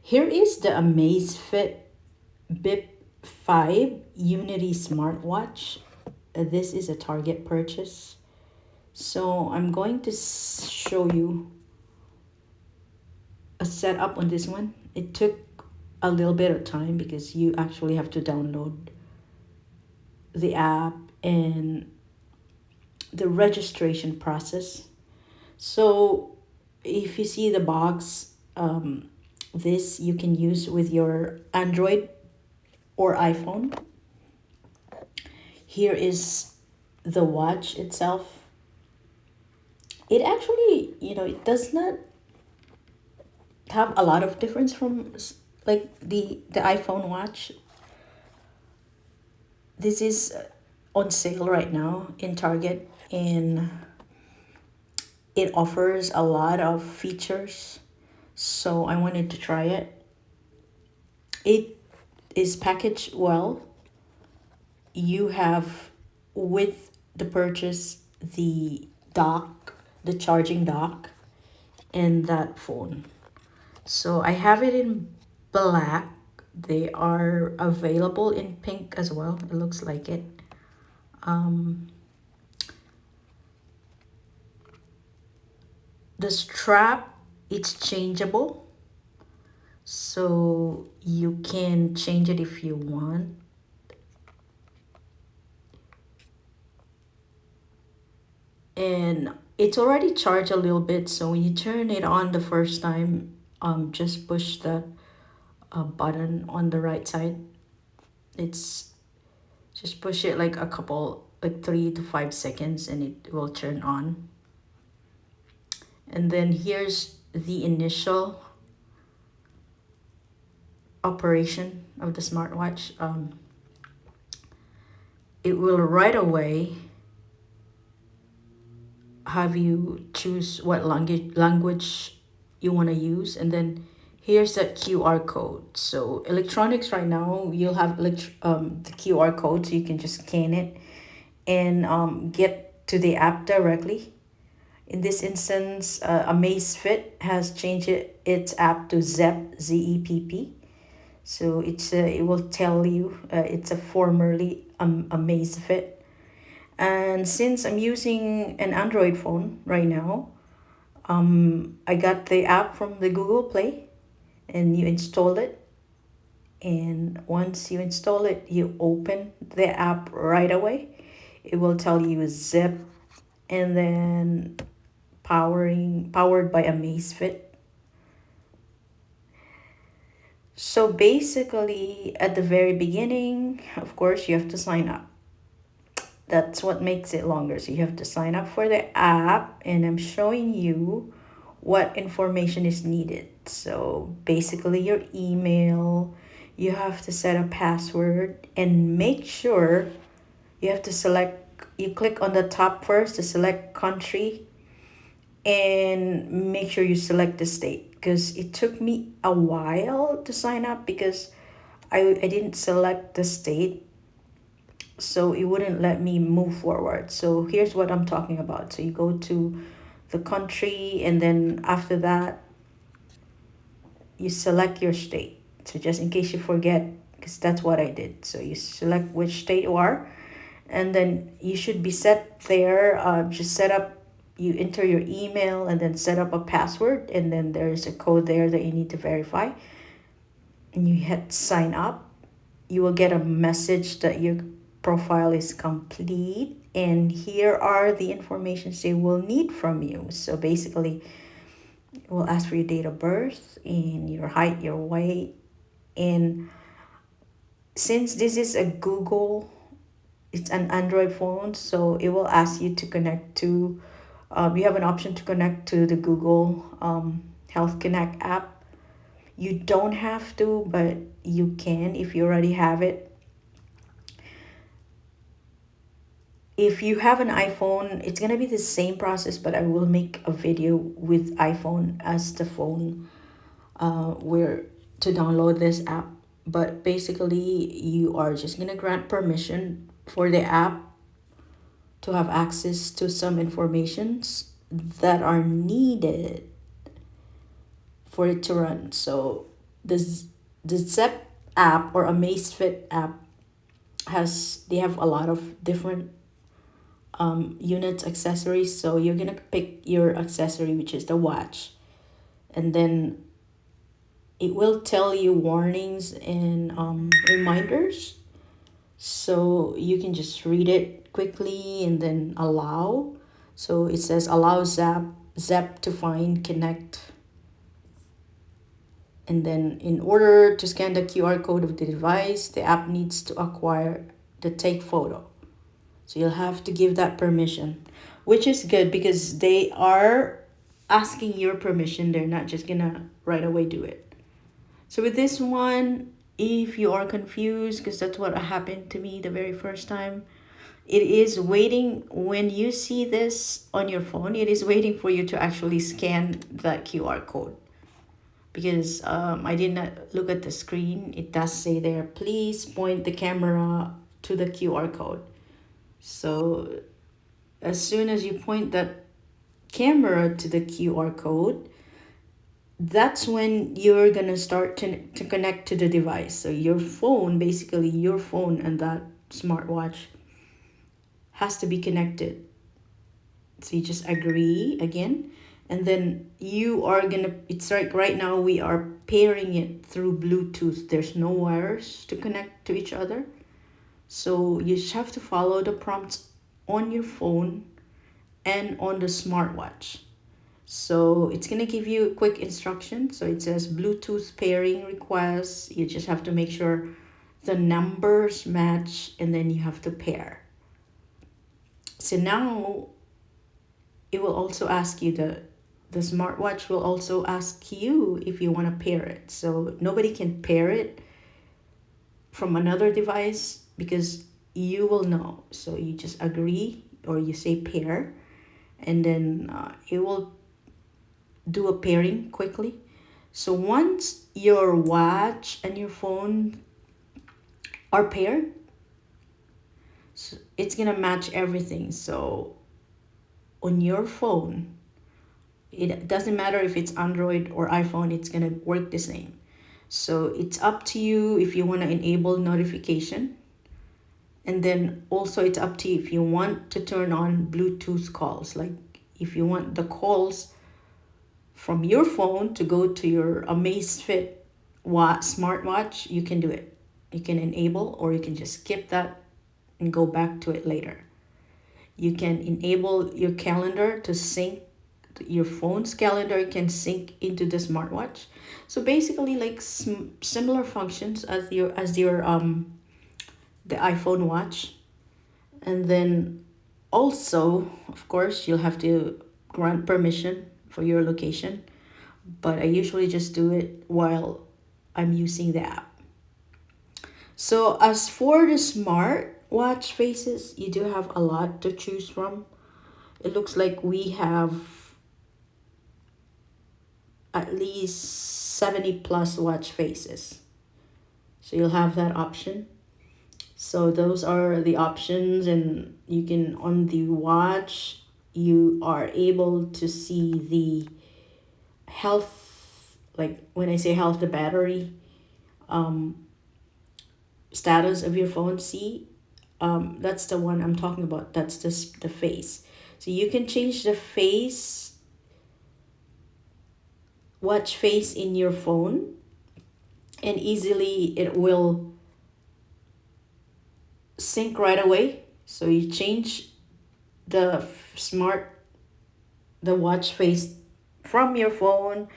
Here is the Amazfit Bip 5 Unity SmartWatch. This is a Target purchase. So I'm going to show you a setup on this one. It took a little bit of time because you actually have to download the app and the registration process. So if you see the box, this you can use with your Android or iPhone. Here is the watch itself. It actually, it does not have a lot of difference from like the iPhone watch. This is on sale right now in Target, and it offers a lot of features. So I wanted to try it. It is packaged well. You have with the purchase the dock, the charging dock, and that phone. So I have it in black. They are available in pink as well. It looks like it. Um, the strap, it's changeable. So you can change it if you want. And it's already charged a little bit. So when you turn it on the first time, just push the button on the right side. It's just push it like a couple, like 3 to 5 seconds, and it will turn on. And then here's the initial operation of the smartwatch. It will right away have you choose what language you want to use, and then here's that QR code. So electronics right now, you'll have the QR code, so you can just scan it and get to the app directly. In this instance, Amazfit has changed its app to Zepp, Zepp. So it will tell you it's a formerly Amazfit. And since I'm using an Android phone right now, I got the app from the Google Play, and you install it. And once you install it, you open the app right away. It will tell you Zip, and then powered by Amazfit. So basically, at the very beginning, of course, you have to sign up. That's what makes it longer. So you have to sign up for the app, and I'm showing you what information is needed. So basically, your email, you have to set a password, and make sure you have to you click on the top first to select country, and make sure you select the state, because it took me a while to sign up because I didn't select the state, so it wouldn't let me move forward. So here's what I'm talking about. So you go to the country, and then after that you select your state. So just in case you forget, because that's what I did. So you select which state you are, and then you should be set there. Just set up, you enter your email and then set up a password, and then there's a code there that you need to verify, and you hit sign up. You will get a message that your profile is complete, and here are the information they will need from you. So basically, it will ask for your date of birth and your height, your weight. And since this is a Google, it's an Android phone, so it will ask you to connect to, you have an option to connect to the Google Health Connect app. You don't have to, but you can if you already have it. If you have an iPhone, it's gonna be the same process, but I will make a video with iPhone as the phone where to download this app. But basically, you are just gonna grant permission for the app to have access to some informations that are needed for it to run. So the the Zepp app or Amazfit app they have a lot of different units accessories. So you're gonna pick your accessory, which is the watch, and then it will tell you warnings and reminders. So you can just read it quickly and then allow. So it says allow Zepp to find, connect, and then in order to scan the QR code of the device, the app needs to acquire the take photo. So you'll have to give that permission, which is good because they are asking your permission. They're not just gonna right away do it. So with this one, if you are confused, because that's what happened to me the very first time, it is waiting when you see this on your phone, it is waiting for you to actually scan that QR code. Because I did not look at the screen, it does say there, please point the camera to the QR code. So as soon as you point that camera to the QR code, that's when you're gonna start to connect to the device. So your phone, basically your phone and that smartwatch has to be connected. So you just agree again, and then you are gonna, it's like right now we are pairing it through Bluetooth. There's no wires to connect to each other. So you just have to follow the prompts on your phone and on the smartwatch. So it's gonna give you a quick instruction. So it says Bluetooth pairing request. You just have to make sure the numbers match and then you have to pair. So now it will also ask you the smartwatch will also ask you if you want to pair it. So nobody can pair it from another device because you will know. So you just agree or you say pair, and then it will do a pairing quickly. So once your watch and your phone are paired, so it's gonna match everything. So on your phone, it doesn't matter if it's Android or iPhone, it's gonna work the same. So it's up to you if you want to enable notification, and then also it's up to you if you want to turn on Bluetooth calls. Like if you want the calls from your phone to go to your Amazfit smartwatch, you can do it. You can enable, or you can just skip that and go back to it later. You can enable your calendar to sync, your phone's calendar can sync into the smartwatch. So basically like similar functions as your the iPhone watch. And then also, of course, you'll have to grant permission for your location, but I usually just do it while I'm using the app. So as for the smart watch faces, you do have a lot to choose from. It looks like we have at least 70 plus watch faces. So you'll have that option. So those are the options, and you can, on the watch, you are able to see the health, like when I say health, the battery status of your phone. See, that's the one I'm talking about. That's the face. So you can change the face, watch face in your phone, and easily it will sync right away. So you change the the watch face from your phone,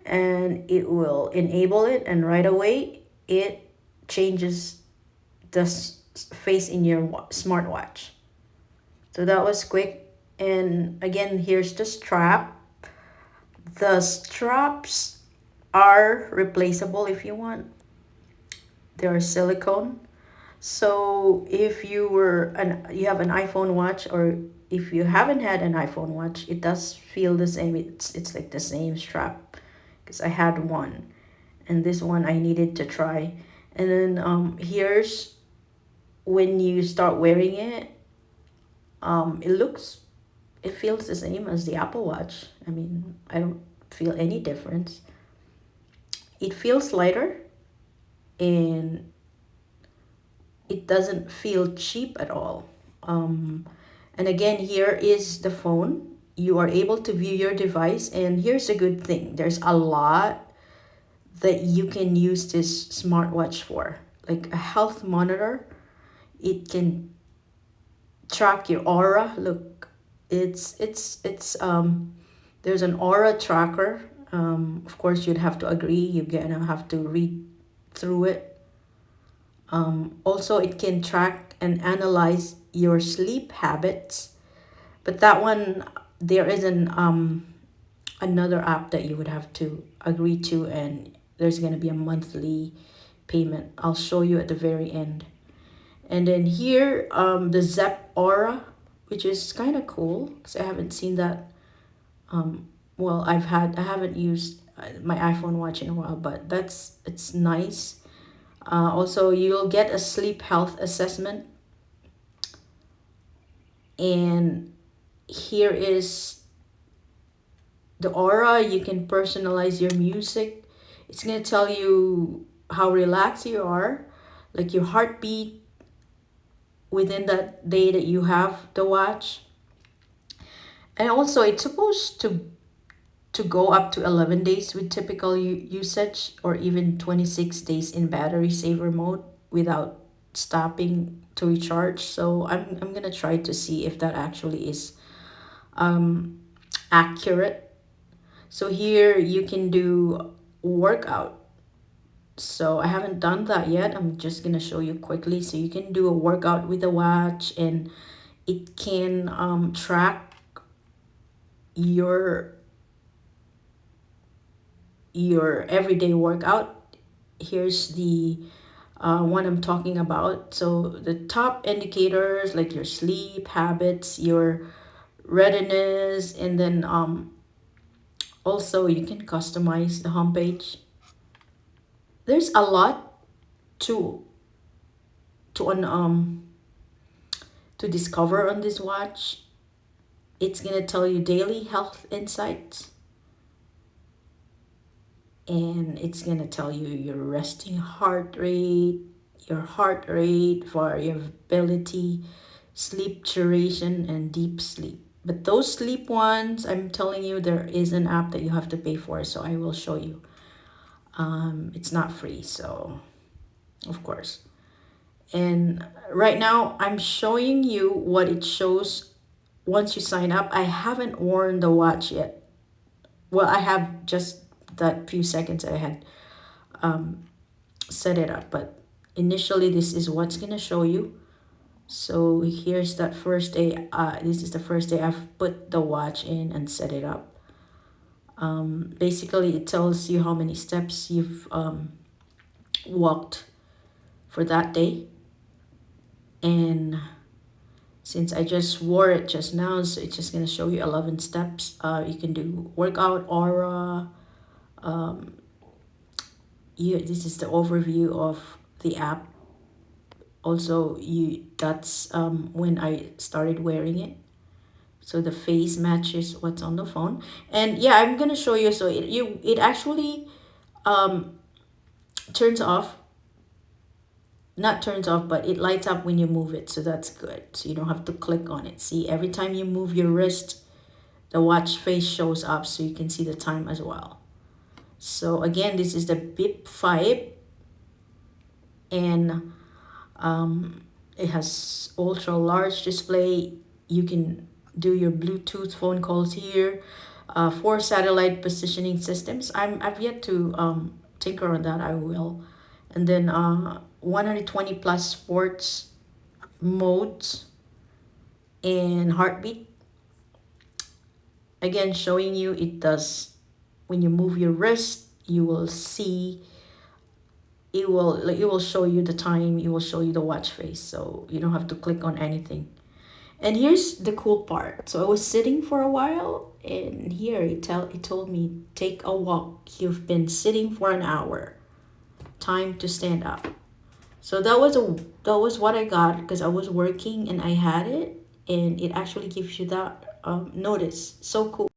and it will enable it, and right away it changes the face in your smartwatch. So that was quick. And again, here's the strap. The straps are replaceable if you want. They are silicone. So if you have an iPhone watch, or if you haven't had an iPhone watch, it does feel the same. It's like the same strap, because I had one, and this one I needed to try. And then here's when you start wearing it. It feels the same as the Apple Watch. I mean, I don't feel any difference. It feels lighter, and it doesn't feel cheap at all. Um, and again, here is the phone. You are able to view your device, and here's a good thing. There's a lot that you can use this smartwatch for, like a health monitor. It can track your aura. Look, it's there's an aura tracker. Of course, you'd have to agree. You're gonna have to read through it. Also, it can track and analyze your sleep habits. But that one, there is another app that you would have to agree to, and there's gonna be a monthly payment. I'll show you at the very end. And then here, the Zepp Aura, which is kind of cool because I haven't seen that. Well, I haven't used my iPhone watch in a while, but it's nice. Also, you'll get a sleep health assessment, and here is the Aura. You can personalize your music. It's gonna tell you how relaxed you are, like your heartbeat within that day that you have the watch. And also, it's supposed to go up to 11 days with typical usage, or even 26 days in battery saver mode without stopping to recharge. So I'm gonna try to see if that actually is accurate. So here you can do workout. So I haven't done that yet. I'm just gonna show you quickly. So you can do a workout with the watch, and it can track your your everyday workout. Here's the one I'm talking about. So the top indicators like your sleep habits, your readiness, and then also you can customize the homepage. There's a lot to to un, um to discover on this watch. It's gonna tell you daily health insights, and it's gonna tell you your resting heart rate, your heart rate, variability, sleep duration, and deep sleep. But those sleep ones, I'm telling you, there is an app that you have to pay for, so I will show you. It's not free, so of course. And right now, I'm showing you what it shows once you sign up. I haven't worn the watch yet. Well, I have just that few seconds I had set it up, but initially this is what's gonna show you. So here's that first day. This is the first day I've put the watch in and set it up. Basically, it tells you how many steps you've walked for that day. And since I just wore it just now, so it's just going to show you 11 steps. You can do workout, aura. This is the overview of the app. Also, that's when I started wearing it. So the face matches what's on the phone. And yeah, I'm gonna show you. So it actually turns off, not turns off, but it lights up when you move it. So that's good. So you don't have to click on it. See, every time you move your wrist, the watch face shows up, so you can see the time as well. So again, this is the Bip 5, and it has ultra large display. You can do your Bluetooth phone calls here. 4 satellite positioning systems. I've yet to tinker on that. I will. And then 120 plus sports modes and heartbeat. Again, showing you it does. When you move your wrist, you will see it will show you the time. It will show you the watch face, so you don't have to click on anything. And here's the cool part. So I was sitting for a while, and here it told me, take a walk. You've been sitting for an hour. Time to stand up. So that was what I got because I was working and I had it, and it actually gives you that notice. So cool.